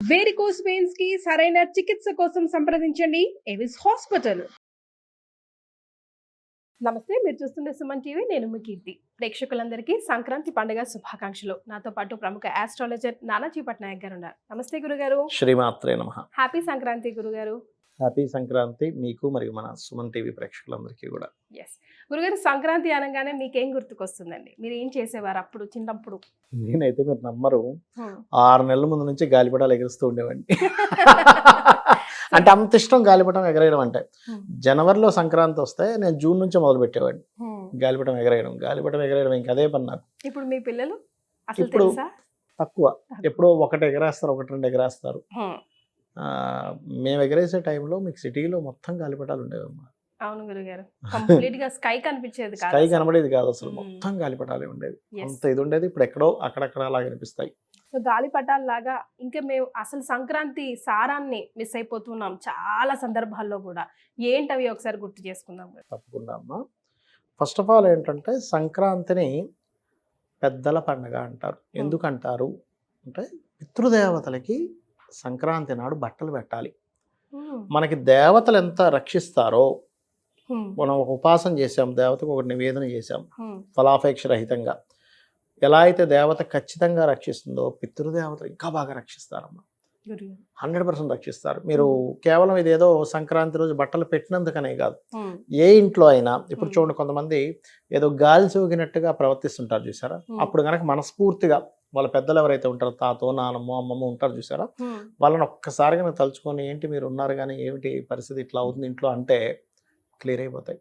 Varicose veins కి సరైన చికిత్స కోసం సంప్రదించండి ఎవిస్ హాస్పిటల్. నమస్తే, మీరు చూస్తుండే సుమన్ టీవీ. నేను మీ కీర్తి. ప్రేక్షకులందరికీ సంక్రాంతి పండుగ శుభాకాంక్షలు. నాతో పాటు ప్రముఖ ఆస్ట్రాలజర్ నానాజీ పట్నాయక్ గారు ఉన్నారు. నమస్తే గురుగారు. శ్రీమాత్రే నమః. హ్యాపీ సంక్రాంతి గురుగారు. హ్యాపీ సంక్రాంతి మీకు మరియు మన సుమన్ టీవీ ప్రేక్షకులందరికీ కూడా. ఎస్ గురుగారు, సంక్రాంతి అనగానే మీకేం గుర్తుకొస్తుందండి? మీరు ఏం చేసేవారు అప్పుడు చిన్నప్పుడు? నేనైతే మీరు నమ్మరు, 6 నెలల ముందు నుంచి గాలిపటాలు ఎగురుస్తూ ఉండేవాడిని. అంటే అంత ఇష్టం గాలిపటం ఎగరేయడం అంటే. జనవరిలో సంక్రాంతి వస్తే నేను జూన్ నుంచి మొదలు పెట్టేవాడిని గాలిపటం ఎగరేయడం ఇంకా అదే పని నాకు. ఇప్పుడు మీ పిల్లలు అసలు ఇప్పుడు తెలుసా? తక్కువ, ఎప్పుడో ఒకటి ఎగరేస్తారు, 1-2 ఎగరేస్తారు. మేము ఎగరేసే టైంలో మీకు సిటీలో మొత్తం గాలిపటాలు ఉండేవమ్మా. అవును గురుగారు, కంప్లీట్ గా స్కై కనిపించేది కాదు, స్కై కనబడేది కాదు అసలు, మొత్తం గాలిపటాలే ఉండేది. అంత ఇది ఉండేది. ఇప్పుడు ఎక్కడో అక్కడక్కడ అలా కనిపిస్తాయి. సో గాలిపటాల లాగా ఇంకా మేము అసలు సంక్రాంతి సారాన్ని మిస్ అయిపోతున్నాం చాలా సందర్భాల్లో కూడా. ఏంటవి ఒకసారి గుర్తు చేసుకుందాం. తప్పకుండా అమ్మా. ఫస్ట్ ఆఫ్ ఆల్ ఏంటంటే సంక్రాంతిని పెద్దల పండుగ అంటారు. ఎందుకంటారు అంటే పితృదేవతలకి సంక్రాంతి నాడు బట్టలు పెట్టాలి. మనకి దేవతలు ఎంత రక్షిస్తారో, మనం ఒక ఉపాసన చేసాం, దేవతకు ఒక నివేదన చేసాం ఫలాపేక్ష రహితంగా. ఎలా అయితే దేవత ఖచ్చితంగా రక్షిస్తుందో పితృదేవతలు ఇంకా బాగా రక్షిస్తారమ్మా. 100% రక్షిస్తారు. మీరు కేవలం ఇదేదో సంక్రాంతి రోజు బట్టలు పెట్టినందుకనే కాదు, ఏ ఇంట్లో అయినా ఇప్పుడు చూడండి, కొంతమంది ఏదో గాలి సోకినట్టుగా ప్రవర్తిస్తుంటారు చూసారా. అప్పుడు కనుక మనస్ఫూర్తిగా వాళ్ళ పెద్దలు ఎవరైతే ఉంటారో, తాతో నానమ్మో అమ్మమ్మ ఉంటారు చూసారా, వాళ్ళని ఒక్కసారి కనుక తలుచుకొని ఏంటి మీరు ఉన్నారు కానీ ఏమిటి పరిస్థితి ఇట్లా అవుతుంది ఇంట్లో అంటే క్లియర్ అయిపోతాయి.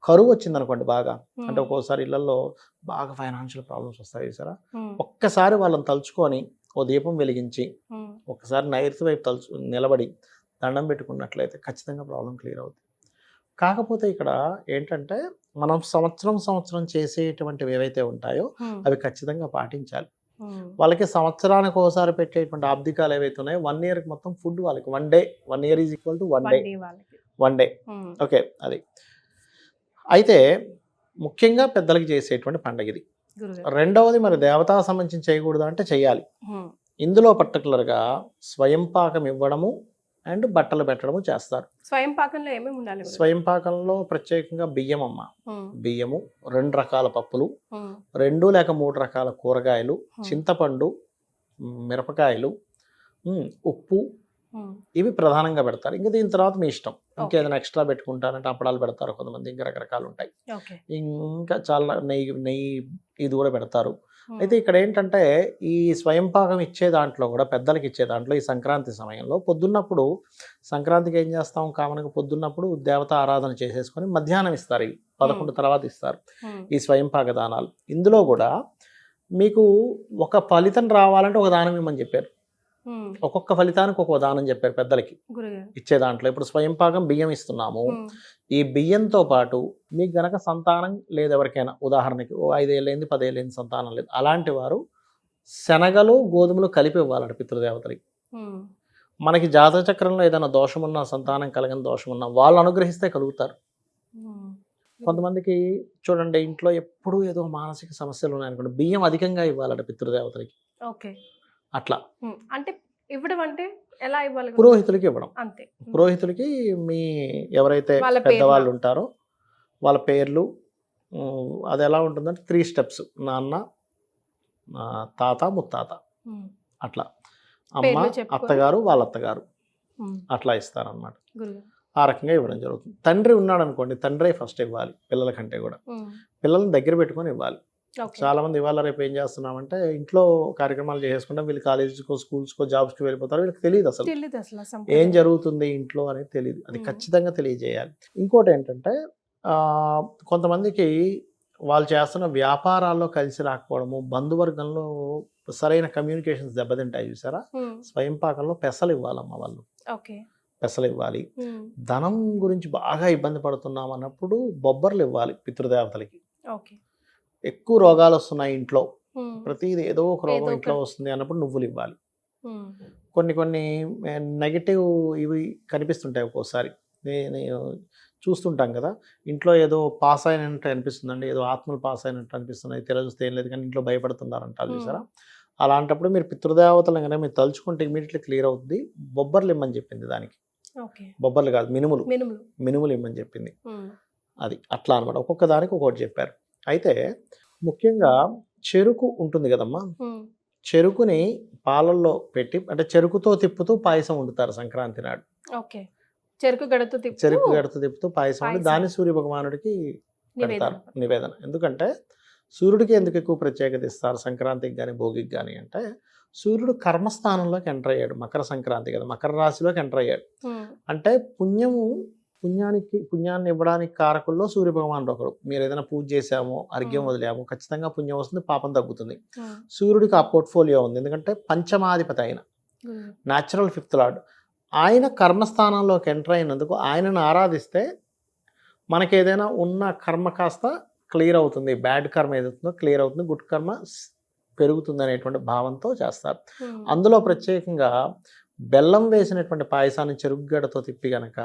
కరువు వచ్చింది అనుకోండి బాగా, అంటే ఒక్కోసారి ఇళ్లలో బాగా ఫైనాన్షియల్ ప్రాబ్లమ్స్ వస్తాయి చూసారా, ఒక్కసారి వాళ్ళని తలుచుకొని ఓ దీపం వెలిగించి ఒక్కసారి నైరుతి వైపు నిలబడి దండం పెట్టుకున్నట్లయితే ఖచ్చితంగా ప్రాబ్లం క్లియర్ అవుతుంది. కాకపోతే ఇక్కడ ఏంటంటే మనం సంవత్సరం చేసేటువంటివి ఏవైతే ఉంటాయో అవి ఖచ్చితంగా పాటించాలి. వాళ్ళకి సంవత్సరానికి ఒకసారి పెట్టేటువంటి ఆబ్దికాలు ఏవైతే ఉన్నాయో 1 ఇయర్కి మొత్తం ఫుడ్ వాళ్ళకి 1 day, 1 year is equal to 1 day. Okay, అది అయితే ముఖ్యంగా పెద్దలకి చేసేటువంటి పండుగ ఇది. రెండవది మరి దేవతా సంబంధించి చేయకూడదు అంటే చేయాలి. ఇందులో పర్టికులర్గా స్వయం పాకం ఇవ్వడము అండ్ బట్టలు పెట్టడము చేస్తారు. స్వయం పాకంలో ఏమేమి ఉండాలి? స్వయం పాకంలో ప్రత్యేకంగా బియ్యం అమ్మ, బియ్యము, 2 రకాల పప్పులు, 2 లేక 3 రకాల కూరగాయలు, చింతపండు, మిరపకాయలు, ఉప్పు, ఇవి ప్రధానంగా పెడతారు. ఇంకా దీని తర్వాత మీ ఇష్టం, ఇంకేదైనా ఎక్స్ట్రా పెట్టుకుంటారంటే అప్పడాలు పెడతారు కొంతమంది, ఇంకా రకరకాలు ఉంటాయి, ఇంకా చాలా నెయ్యి ఇది కూడా పెడతారు. అయితే ఇక్కడ ఏంటంటే ఈ స్వయం పాకం ఇచ్చే దాంట్లో కూడా, పెద్దలకి ఇచ్చే దాంట్లో ఈ సంక్రాంతి సమయంలో పొద్దున్నప్పుడు, సంక్రాంతికి ఏం చేస్తాం కామన్గా పొద్దున్నప్పుడు దేవత ఆరాధన చేసేసుకొని మధ్యాహ్నం ఇస్తారు, ఇవి 11 తర్వాత ఇస్తారు ఈ స్వయం పాక దానాలు. ఇందులో కూడా మీకు ఒక ఫలితం రావాలంటే ఒక దానం ఇవ్వమని చెప్పారు. ఒక్కొక్క ఫలితానికి ఒక్కొక్క దానం చెప్పారు పెద్దలకి ఇచ్చే దాంట్లో. ఇప్పుడు స్వయం పాకం బియ్యం ఇస్తున్నాము, ఈ బియ్యంతో పాటు మీకు గనక సంతానం లేదు ఎవరికైనా, ఉదాహరణకి 5 ఏళ్ళైంది 10 ఏళ్ళైంది సంతానం లేదు, అలాంటి వారు శనగలు గోధుమలు కలిపి ఇవ్వాలంట పితృదేవతలకి. మనకి జాతక చక్రంలో ఏదైనా దోషం ఉన్నా, సంతానం కలగని దోషం ఉన్నా వాళ్ళు అనుగ్రహిస్తే కలుగుతారు. కొంతమందికి చూడండి ఇంట్లో ఎప్పుడూ ఏదో మానసిక సమస్యలు ఉన్నాయనుకోండి, బియ్యం అధికంగా ఇవ్వాలంట పితృదేవతలకి. అట్లా అంటే ఇవ్వడం అంటే ఎలా ఇవ్వాలి? పురోహితులకి ఇవ్వడం అంతే. పురోహితులకి మీ ఎవరైతే పెద్దవాళ్ళు ఉంటారో వాళ్ళ పేర్లు, అది ఎలా ఉంటుందంటే 3 స్టెప్స్, నాన్న, తాత, ముత్తాత, అట్లా అమ్మ, అత్తగారు, వాళ్ళ అత్తగారు, అట్లా ఇస్తారనమాట. ఆ రకంగా ఇవ్వడం జరుగుతుంది. తండ్రి ఉన్నాడు అనుకోండి, తండ్రే ఫస్ట్ ఇవ్వాలి పిల్లల కంటే కూడా. పిల్లల్ని దగ్గర పెట్టుకొని ఇవ్వాలి. చాలా మంది ఇవాళ రేపు ఏం చేస్తున్నామంటే ఇంట్లో కార్యక్రమాలు చేసేసుకుంటాం, వీళ్ళు కాలేజీకో స్కూల్స్కో జాబ్స్కి వెళ్ళిపోతారు, వీళ్ళకి తెలియదు అసలు ఏం జరుగుతుంది ఇంట్లో అనేది తెలియదు. అది ఖచ్చితంగా తెలియజేయాలి. ఇంకోటి ఏంటంటే కొంతమందికి వాళ్ళు చేస్తున్న వ్యాపారాల్లో కలిసి రాకపోవడము, బంధువర్గంలో సరైన కమ్యూనికేషన్స్ దెబ్బతింటాయి చూసారా. స్వయం పాకంలో పెసలు ఇవ్వాలమ్మా వాళ్ళు, పెసలు ఇవ్వాలి. ధనం గురించి బాగా ఇబ్బంది పడుతున్నాం అన్నప్పుడు బొబ్బర్లు ఇవ్వాలి పితృదేవతలకి. ఎక్కువ రోగాలు వస్తున్నాయి ఇంట్లో, ప్రతిది ఏదో ఒక రోగం ఇంట్లో వస్తుంది అన్నప్పుడు నువ్వులు ఇవ్వాలి. కొన్ని నెగటివ్ ఇవి కనిపిస్తుంటాయి ఒక్కోసారి, నేను చూస్తుంటాం కదా, ఇంట్లో ఏదో పాస్ అయినట్టు అనిపిస్తుందండి, ఏదో ఆత్మలు పాస్ అయినట్టు అనిపిస్తున్నాయి, తెర చూస్తే ఏం లేదు కానీ ఇంట్లో భయపడుతున్నారంటారు చూసారా. అలాంటప్పుడు మీరు పితృదేవతలు కనుక మీరు తలుచుకుంటే ఇమీడియట్లీ క్లియర్ అవుతుంది. బొబ్బర్లు ఇమ్మని చెప్పింది దానికి. ఓకే. బొబ్బర్లు కాదు, మినుములు. మినుములు. మినుములు ఇమ్మని చెప్పింది. ఉమ్. అది అట్లా అనమాట. ఒక్కొక్క దానికి ఒక్కొక్కటి చెప్పారు. అయితే ముఖ్యంగా చెరుకు ఉంటుంది కదమ్మా, ఉమ్. చెరుకుని పాలల్లో పెట్టి అంటే చెరుకుతో తిప్పుతూ పాయసం వండుతారు సంక్రాంతి నాడు. ఓకే. చెరుకు గడతో తిప్పుతూ చెరుకు గడత తిప్పుతూ పాయసం వండి పాయసం. దాన్ని సూర్య భగవానుడికి పెడతారు నివేదన. నివేదన. ఎందుకంటే సూర్యుడికి ఎందుకు ఎక్కువ ప్రత్యేకత ఇస్తారు సంక్రాంతికి కానీ భోగికి కానీ అంటే, సూర్యుడు కర్మస్థానంలోకి ఎంటర్ అయ్యాడు. మకర సంక్రాంతి కదా, మకర రాశిలోకి ఎంటర్ అయ్యాడు. ఉమ్. అంటే పుణ్యాన్ని ఇవ్వడానికి కారకుల్లో సూర్య భగవానుడు ఒకడు. మీరు ఏదైనా పూజ చేసామో, అర్ఘ్యం వదిలామో ఖచ్చితంగా పుణ్యం వస్తుంది, పాపం తగ్గుతుంది. ఉమ్. సూర్యుడికి ఆ పోర్ట్ఫోలియో ఉంది. ఎందుకంటే పంచమాధిపతి ఆయన, ఉమ్. Natural fifth lord. ఆయన కర్మస్థానంలోకి ఎంటర్ అయినందుకు ఆయనను ఆరాధిస్తే మనకి ఏదైనా ఉన్న కర్మ కాస్త క్లియర్ అవుతుంది. బ్యాడ్ కర్మ ఏదవుతుందో క్లియర్ అవుతుంది, గుడ్ కర్మ పెరుగుతుంది అనేటువంటి భావంతో చేస్తారు. ఉమ్. అందులో ప్రత్యేకంగా బెల్లం వేసినటువంటి పాయసాన్ని చెరుకుగడతో తిప్పి గనక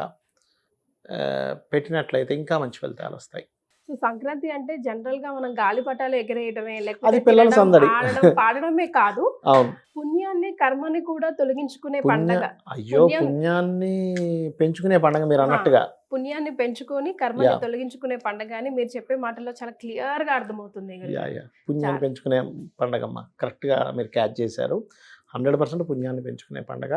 పెట్టినట్లయితే ఇంకా మంచి ఫలితాలు వస్తాయి. సో సంక్రాంతి అంటే జనరల్ గా మనం గాలిపటాలు ఎగరేయడమే, అది లేకపోతే పిల్లల తినడం, సందడి. ఆడడం, పాడడమే కాదు, అవును. పుణ్యాన్ని కర్మని కూడా తొలగించుకునే పండగ. అయ్యో, పుణ్యం- పుణ్యాన్ని పెంచుకునే పండుగ మీరు అన్నట్టుగా. పుణ్యాన్ని పెంచుకొని కర్మని Yeah. తొలగించుకునే పండగ అని మీరు చెప్పే మాటల్లో చాలా క్లియర్ గా అర్థమవుతుంది. పుణ్యాన్ని పెంచుకునే పండగమ్మ. కరెక్ట్గా మీరు క్యాచ్ చేశారు. 100% పుణ్యాన్ని పెంచుకునే పండగ,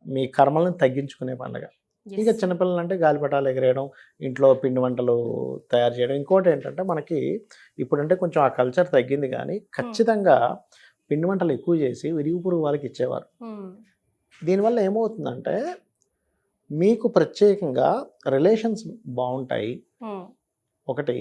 మీ కర్మలను తగ్గించుకునే పండగ. Yes. ఇంకా చిన్నపిల్లలు అంటే గాలిపటాలు ఎగరేయడం, ఇంట్లో పిండి వంటలు తయారు చేయడం. ఇంకోటి ఏంటంటే మనకి ఇప్పుడంటే కొంచెం ఆ కల్చర్ తగ్గింది, కానీ ఖచ్చితంగా పిండి వంటలు ఎక్కువ చేసి విరిగి పురుగు వాళ్ళకి ఇచ్చేవారు. ఉమ్. దీనివల్ల ఏమవుతుందంటే మీకు ప్రత్యేకంగా రిలేషన్స్ బాగుంటాయి ఉమ్. ఒకటి.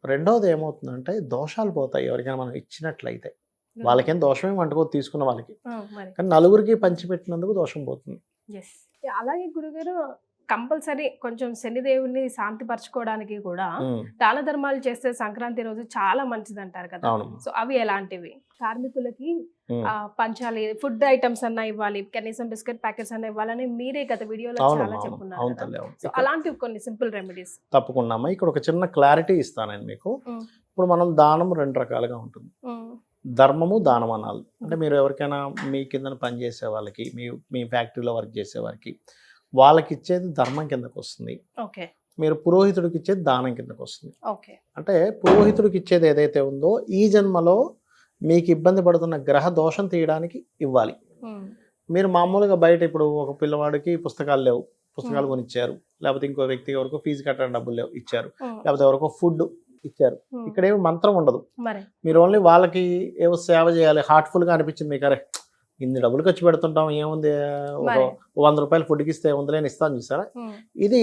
రెండవది ఏమవుతుందంటే దోషాలు పోతాయి ఎవరికైనా మనం ఇచ్చినట్లయితే. వాళ్ళకేం దోషమే వంటకో తీసుకున్న వాళ్ళకి, మరి కానీ నలుగురికి పంచిపెట్టినందుకు దోషం పోతుంది. ఎస్. అలాగే గురుగారు కంపల్సరీ కొంచెం శనిదేవుని శాంతి పరచుకోవడానికి కూడా దాన ధర్మాలు చేస్తే సంక్రాంతి రోజు చాలా మంచిది అంటారు కదా. అవును. సో అవి ఎలాంటివి? కార్మికులకి ఉమ్. పంచాలి, ఫుడ్ ఐటమ్స్ అన్నా ఇవ్వాలి, కనీసం బిస్కెట్ ప్యాకెట్స్ అన్నా ఇవ్వాలని మీరే గత వీడియోలో అవును, చాలా అవును, చెప్పున్నారు అవును కదా. తల్లి, అవును. సో అలాంటివి కొన్ని సింపుల్ రెమెడీస్. తప్పకుండా అమ్మా. ఇక్కడ ఒక చిన్న క్లారిటీ ఇస్తాను నేను మీకు. ఇప్పుడు మనం దానం 2 రకాలుగా ఉంటుంది. ధర్మము, దానం అనాలి. అంటే మీరు ఎవరికైనా మీ కింద పనిచేసే వాళ్ళకి, మీ ఫ్యాక్టరీలో వర్క్ చేసే వారికి, వాళ్ళకి ఇచ్చేది ధర్మం కిందకు వస్తుంది. ఓకే. మీరు పురోహితుడికి ఇచ్చేది దానం కిందకు వస్తుంది. ఓకే. అంటే పురోహితుడికి ఇచ్చేది ఏదైతే ఉందో ఈ జన్మలో మీకు ఇబ్బంది పడుతున్న గ్రహ దోషం తీయడానికి ఇవ్వాలి. మీరు మామూలుగా బయట ఇప్పుడు ఒక పిల్లవాడికి పుస్తకాలు లేవు, పుస్తకాలు కొనిచ్చారు, లేకపోతే ఇంకో వ్యక్తికి ఎవరికో ఫీజు కట్టడానికి డబ్బులు లేవు ఇచ్చారు, లేకపోతే ఎవరికో ఫుడ్ ఇచ్చారు. ఇక్కడ ఏమి మంత్రం ఉండదు. మీరు ఓన్లీ వాళ్ళకి ఏవో సేవ చేయాలి. హార్ట్ఫుల్గా అనిపించింది మీకు, అరే ఇన్ని డబ్బులు ఖర్చు పెడుతుంటాం, ఏముంది ఒక 100 రూపాయలు ఫుడ్కి ఇస్తే ఉందిలేని ఇస్తాను చూసారా. ఇది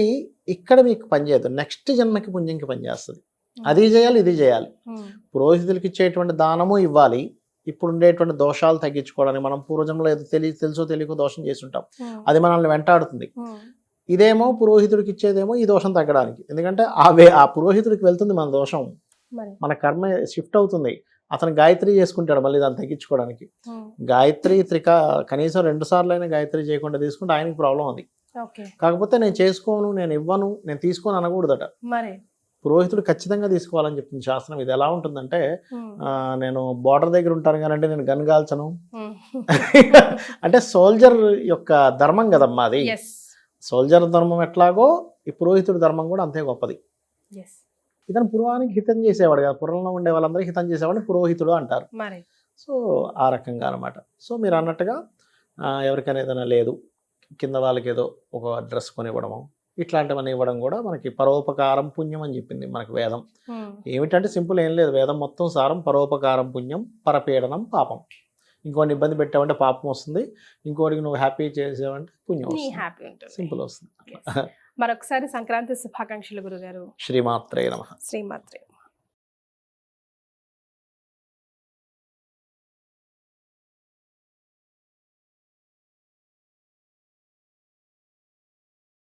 ఇక్కడ మీకు పనిచేయదు, నెక్స్ట్ జన్మకి పుణ్యంకి పనిచేస్తుంది. అది చేయాలి, ఇది చేయాలి. పురోహితులకి ఇచ్చేటువంటి దానము ఇవ్వాలి. ఇప్పుడు ఉండేటువంటి దోషాలు తగ్గించుకోవడానికి మనం పూర్వజంలో ఏదో తెలుసో తెలియకో దోషం చేసి ఉంటాం, అది మనల్ని వెంటాడుతుంది. ఇదేమో పురోహితుడికి ఇచ్చేదేమో ఈ దోషం తగ్గడానికి. ఎందుకంటే ఆ పురోహితుడికి వెళ్తుంది మన దోషం, మన కర్మ షిఫ్ట్ అవుతుంది. అతను గాయత్రి చేసుకుంటాడు మళ్ళీ దాన్ని తగ్గించుకోవడానికి. గాయత్రి కనీసం 2 సార్లు అయినా గాయత్రి చేయకుండా తీసుకుంటే ఆయనకి ప్రాబ్లం ఉంది. కాకపోతే నేను చేసుకోను, నేను ఇవ్వను, నేను తీసుకోను అనకూడదట. పురోహితుడు ఖచ్చితంగా తీసుకోవాలని చెప్తుంది శాస్త్రం. ఇది ఎలా ఉంటుందంటే, నేను బార్డర్ దగ్గర ఉంటాను కానీ నేను గన్ కాల్చను అంటే సోల్జర్ యొక్క ధర్మం కదమ్మా అది. సోల్జర్ ధర్మం ఎట్లాగో ఈ పురోహితుడి ధర్మం కూడా అంతే గొప్పది. ఇతను పురానికి హితం చేసేవాడు కదా, పురంలో ఉండే వాళ్ళందరికీ హితం చేసేవాడిని పురోహితుడు అంటారు. సో ఆ రకంగా అనమాట. సో మీరు అన్నట్టుగా ఎవరికైనా ఏదైనా లేదు, కింద వాళ్ళకి ఏదో ఒక డ్రెస్ కొనివ్వడము, ఇట్లాంటివన్నీ ఇవ్వడం కూడా మనకి పరోపకారం పుణ్యం అని చెప్పింది మనకి వేదం. ఏమిటంటే సింపుల్ ఏం లేదు, వేదం మొత్తం సారం పరోపకారం పుణ్యం, పరపీడనం పాపం. ఇంకోటి ఇబ్బంది పెట్టావంటే పాపం వస్తుంది, ఇంకోటికి నువ్వు హ్యాపీ చేసావంటే పుణ్యం వస్తుంది. సింపుల్ వస్తుంది. మరొకసారి సంక్రాంతి శుభాకాంక్షలు గురుగారు. శ్రీమాత్రే నమః. శ్రీమాత్రే.